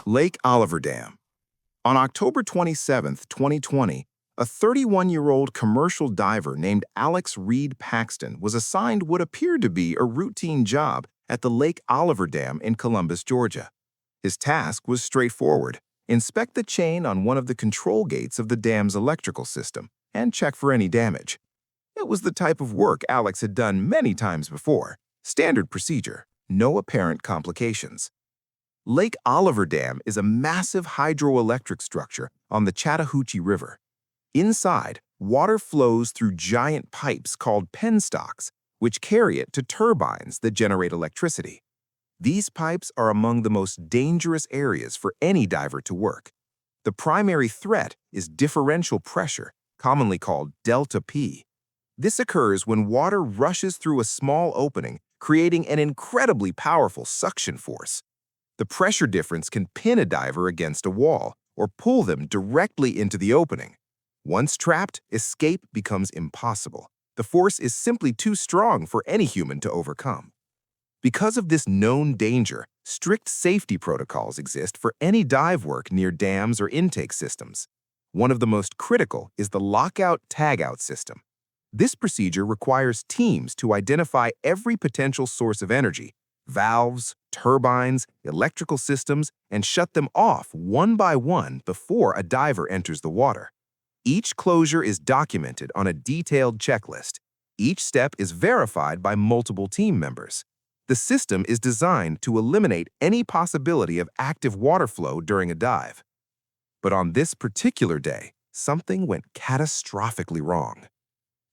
Lake Oliver Dam. On October 27, 2020, a 31-year-old commercial diver named Alex Reed Paxton was assigned what appeared to be a routine job at the Lake Oliver Dam in Columbus, Georgia. His task was straightforward: inspect the chain on one of the control gates of the dam's electrical system and check for any damage. It was the type of work Alex had done many times before. Standard procedure, no apparent complications. Lake Oliver Dam is a massive hydroelectric structure on the Chattahoochee River. Inside, water flows through giant pipes called penstocks, which carry it to turbines that generate electricity. These pipes are among the most dangerous areas for any diver to work. The primary threat is differential pressure, commonly called delta P. This occurs when water rushes through a small opening, creating an incredibly powerful suction force. The pressure difference can pin a diver against a wall or pull them directly into the opening. Once trapped, escape becomes impossible. The force is simply too strong for any human to overcome. Because of this known danger, strict safety protocols exist for any dive work near dams or intake systems. One of the most critical is the lockout-tagout system. This procedure requires teams to identify every potential source of energy, valves, turbines, electrical systems, and shut them off one by one before a diver enters the water. Each closure is documented on a detailed checklist. Each step is verified by multiple team members. The system is designed to eliminate any possibility of active water flow during a dive. But on this particular day, something went catastrophically wrong.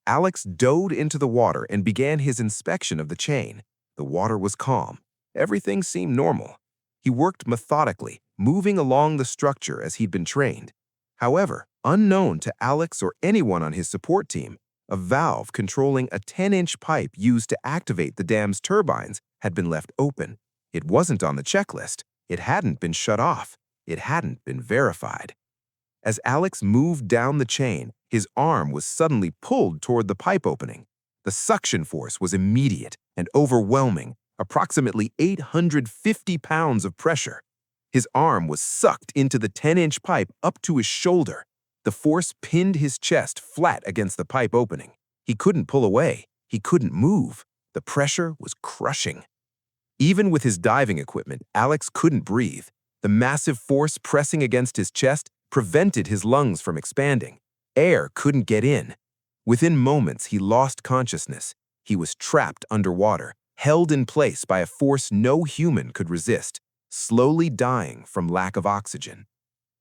Alex dove into the water and began his inspection of the chain. The water was calm. Everything seemed normal. He worked methodically, moving along the structure as he'd been trained. However, unknown to Alex or anyone on his support team, a valve controlling a 10-inch pipe used to activate the dam's turbines had been left open. It wasn't on the checklist. It hadn't been shut off. It hadn't been verified. As Alex moved down the chain, his arm was suddenly pulled toward the pipe opening. The suction force was immediate and overwhelming, approximately 850 pounds of pressure. His arm was sucked into the 10-inch pipe up to his shoulder. The force pinned his chest flat against the pipe opening. He couldn't pull away. He couldn't move. The pressure was crushing. Even with his diving equipment, Alex couldn't breathe. The massive force pressing against his chest prevented his lungs from expanding. Air couldn't get in. Within moments, he lost consciousness. He was trapped underwater, held in place by a force no human could resist, slowly dying from lack of oxygen.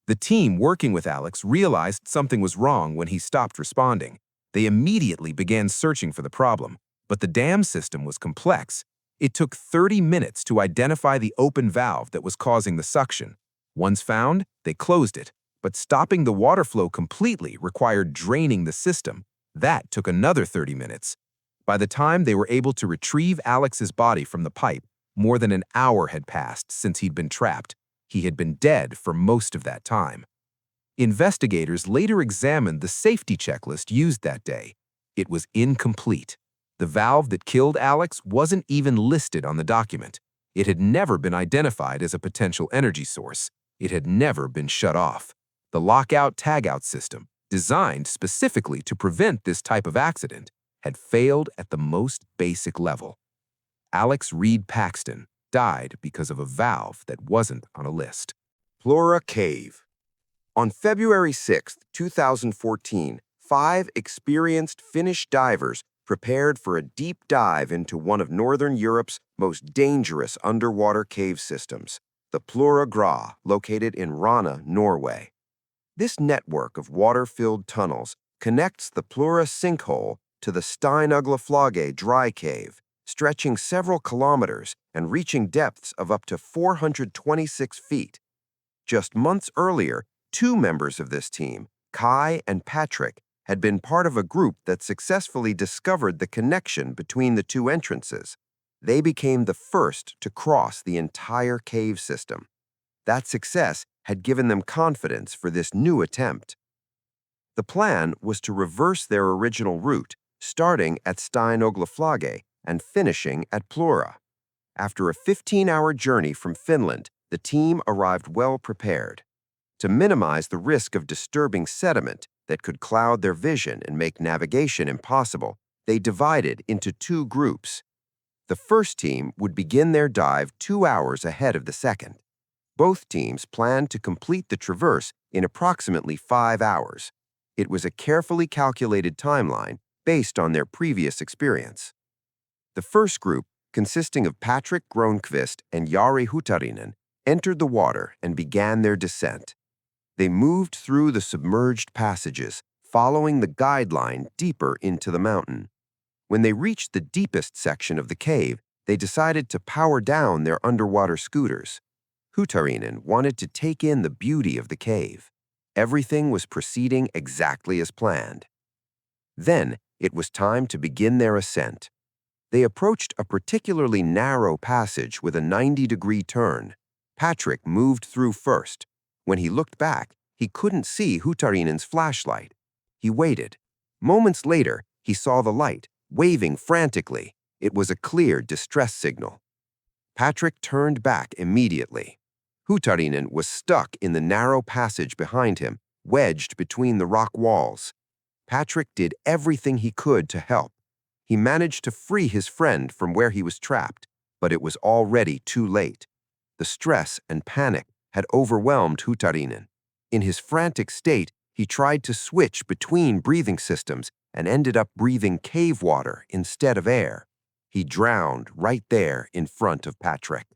The team working with Alex realized something was wrong when he stopped responding. They immediately began searching for the problem, but the dam system was complex. It took 30 minutes to identify the open valve that was causing the suction. Once found, they closed it, but stopping the water flow completely required draining the system. That took another 30 minutes. By the time they were able to retrieve Alex's body from the pipe, more than an hour had passed since he'd been trapped. He had been dead for most of that time. Investigators later examined the safety checklist used that day. It was incomplete. The valve that killed Alex wasn't even listed on the document. It had never been identified as a potential energy source. It had never been shut off. The lockout-tagout system, designed specifically to prevent this type of accident, had failed at the most basic level. Alex Reed Paxton died because of a valve that wasn't on a list. Plura Cave. On February 6, 2014, 5 experienced Finnish divers prepared for a deep dive into one of Northern Europe's most dangerous underwater cave systems, the Plura Cave, located in Rana, Norway. This network of water-filled tunnels connects the Plura sinkhole to the Steinøglaflage dry cave, stretching several kilometers and reaching depths of up to 426 feet. Just months earlier, 2 members of this team, Kai and Patrick, had been part of a group that successfully discovered the connection between the 2 entrances. They became the first to cross the entire cave system. That success had given them confidence for this new attempt. The plan was to reverse their original route, starting at Steinøglaflage and finishing at Plura. After a 15-hour journey from Finland, the team arrived well prepared. To minimize the risk of disturbing sediment that could cloud their vision and make navigation impossible, they divided into two groups. The first team would begin their dive 2 hours ahead of the second. Both teams planned to complete the traverse in approximately 5 hours. It was a carefully calculated timeline based on their previous experience. The first group, consisting of Patrick Gronqvist and Jari Hutarinen, entered the water and began their descent. They moved through the submerged passages, following the guideline deeper into the mountain. When they reached the deepest section of the cave, they decided to power down their underwater scooters. Hutarinen wanted to take in the beauty of the cave. Everything was proceeding exactly as planned. Then, it was time to begin their ascent. They approached a particularly narrow passage with a 90-degree turn. Patrick moved through first. When he looked back, he couldn't see Hutarinen's flashlight. He waited. Moments later, he saw the light, waving frantically. It was a clear distress signal. Patrick turned back immediately. Hutarinen was stuck in the narrow passage behind him, wedged between the rock walls. Patrick did everything he could to help. He managed to free his friend from where he was trapped, but it was already too late. The stress and panic had overwhelmed Hutarinen. In his frantic state, he tried to switch between breathing systems and ended up breathing cave water instead of air. He drowned right there in front of Patrick.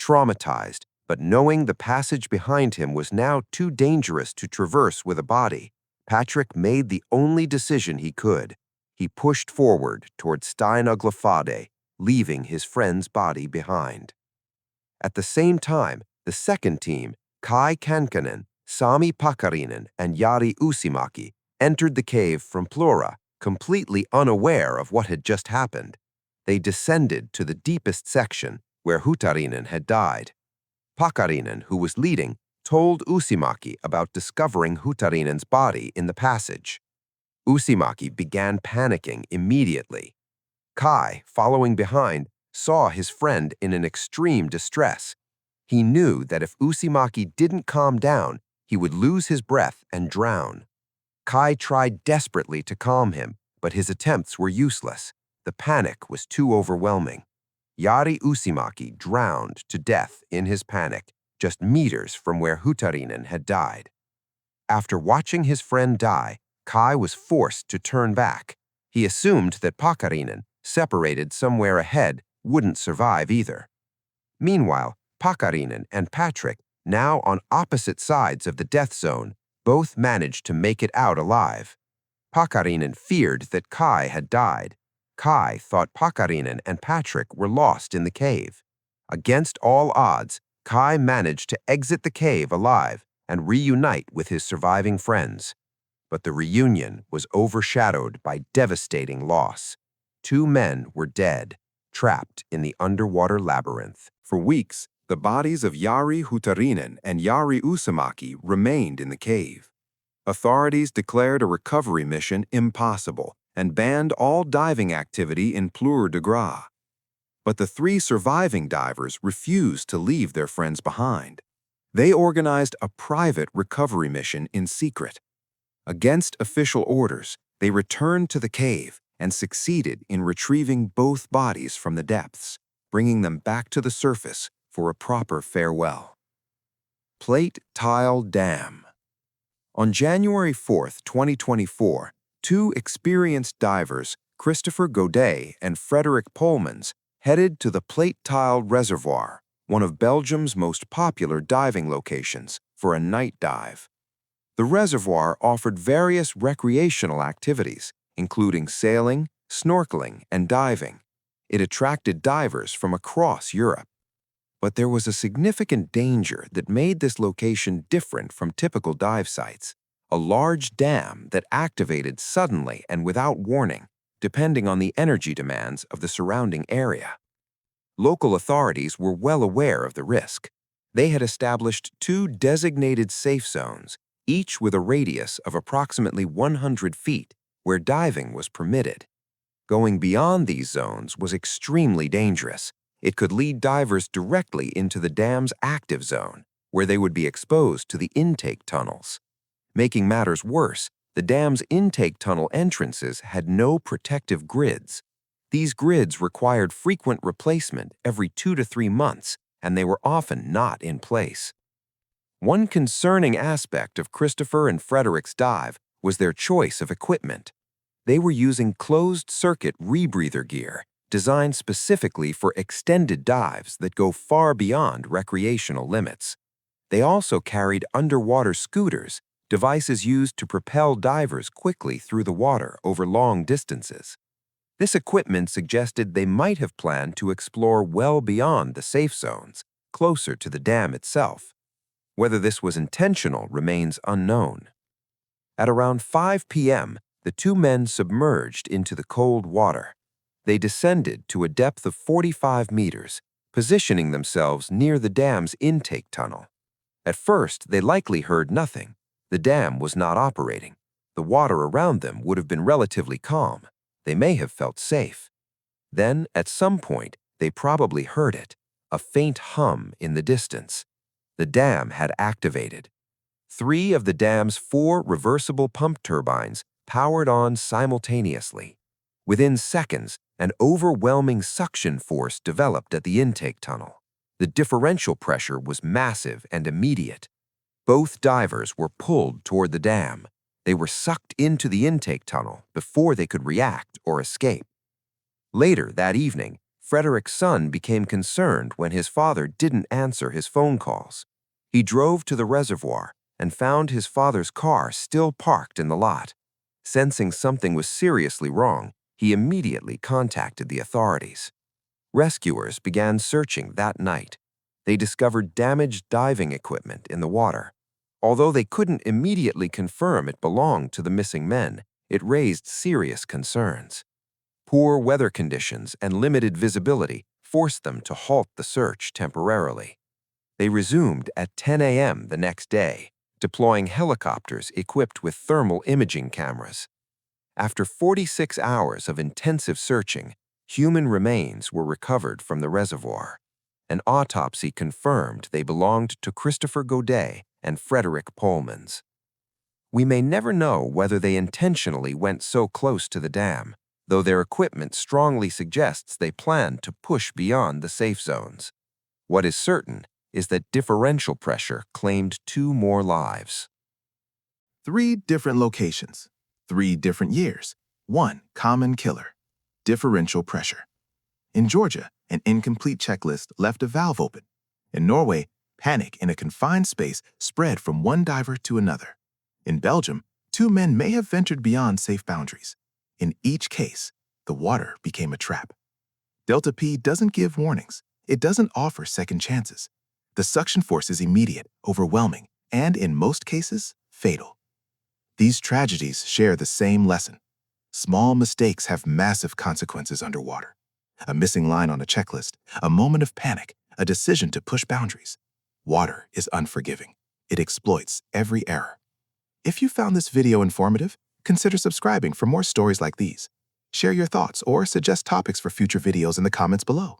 Traumatized, but knowing the passage behind him was now too dangerous to traverse with a body, Patrick made the only decision he could. He pushed forward toward Steinaglafade, leaving his friend's body behind. At the same time, the second team, Kai Kankanen, Sami Pakarinen, and Jari Uusimäki, entered the cave from Plura, completely unaware of what had just happened. They descended to the deepest section, where Hutarinen had died. Pakarinen, who was leading, told Uusimäki about discovering Hutarinen's body in the passage. Uusimäki began panicking immediately. Kai, following behind, saw his friend in an extreme distress. He knew that if Uusimäki didn't calm down, he would lose his breath and drown. Kai tried desperately to calm him, but his attempts were useless. The panic was too overwhelming. Jari Uusimäki drowned to death in his panic, just meters from where Hutarinen had died. After watching his friend die, Kai was forced to turn back. He assumed that Pakarinen, separated somewhere ahead, wouldn't survive either. Meanwhile, Pakarinen and Patrick, now on opposite sides of the death zone, both managed to make it out alive. Pakarinen feared that Kai had died. Kai thought Pakarinen and Patrick were lost in the cave. Against all odds, Kai managed to exit the cave alive and reunite with his surviving friends. But the reunion was overshadowed by devastating loss. 2 men were dead, trapped in the underwater labyrinth. For weeks, the bodies of Jari Hutarinen and Jari Uusimäki remained in the cave. Authorities declared a recovery mission impossible and banned all diving activity in Plura de Gras. But the 3 surviving divers refused to leave their friends behind. They organized a private recovery mission in secret. Against official orders, they returned to the cave and succeeded in retrieving both bodies from the depths, bringing them back to the surface for a proper farewell. Plate Taille Dam. On January 4, 2024, 2 experienced divers, Christopher Godet and Frederick Polmans, headed to the Plate Taille Reservoir, one of Belgium's most popular diving locations, for a night dive. The reservoir offered various recreational activities, including sailing, snorkeling, and diving. It attracted divers from across Europe. But there was a significant danger that made this location different from typical dive sites: a large dam that activated suddenly and without warning, depending on the energy demands of the surrounding area. Local authorities were well aware of the risk. They had established 2 designated safe zones, each with a radius of approximately 100 feet, where diving was permitted. Going beyond these zones was extremely dangerous. It could lead divers directly into the dam's active zone, where they would be exposed to the intake tunnels. Making matters worse, the dam's intake tunnel entrances had no protective grids. These grids required frequent replacement every 2 to 3 months, and they were often not in place. One concerning aspect of Christopher and Frederick's dive was their choice of equipment. They were using closed-circuit rebreather gear, designed specifically for extended dives that go far beyond recreational limits. They also carried underwater scooters, devices used to propel divers quickly through the water over long distances. This equipment suggested they might have planned to explore well beyond the safe zones, closer to the dam itself. Whether this was intentional remains unknown. At around 5 p.m., the two men submerged into the cold water. They descended to a depth of 45 meters, positioning themselves near the dam's intake tunnel. At first, they likely heard nothing. The dam was not operating. The water around them would have been relatively calm. They may have felt safe. Then, at some point, they probably heard it, a faint hum in the distance. The dam had activated. 3 of the dam's 4 reversible pump turbines powered on simultaneously. Within seconds, an overwhelming suction force developed at the intake tunnel. The differential pressure was massive and immediate. Both divers were pulled toward the dam. They were sucked into the intake tunnel before they could react or escape. Later that evening, Frederick's son became concerned when his father didn't answer his phone calls. He drove to the reservoir and found his father's car still parked in the lot. Sensing something was seriously wrong, he immediately contacted the authorities. Rescuers began searching that night. They discovered damaged diving equipment in the water. Although they couldn't immediately confirm it belonged to the missing men, it raised serious concerns. Poor weather conditions and limited visibility forced them to halt the search temporarily. They resumed at 10 a.m. the next day, deploying helicopters equipped with thermal imaging cameras. After 46 hours of intensive searching, human remains were recovered from the reservoir. An autopsy confirmed they belonged to Christopher Godet and Frederick Polmans. We may never know whether they intentionally went so close to the dam, though their equipment strongly suggests they planned to push beyond the safe zones. What is certain is that differential pressure claimed 2 more lives. 3 different locations, 3 different years, 1 common killer, differential pressure. In Georgia, an incomplete checklist left a valve open. In Norway, panic in a confined space spread from one diver to another. In Belgium, 2 men may have ventured beyond safe boundaries. In each case, the water became a trap. Delta P doesn't give warnings. It doesn't offer second chances. The suction force is immediate, overwhelming, and in most cases, fatal. These tragedies share the same lesson. Small mistakes have massive consequences underwater. A missing line on a checklist, a moment of panic, a decision to push boundaries. Water is unforgiving. It exploits every error. If you found this video informative, consider subscribing for more stories like these. Share your thoughts or suggest topics for future videos in the comments below.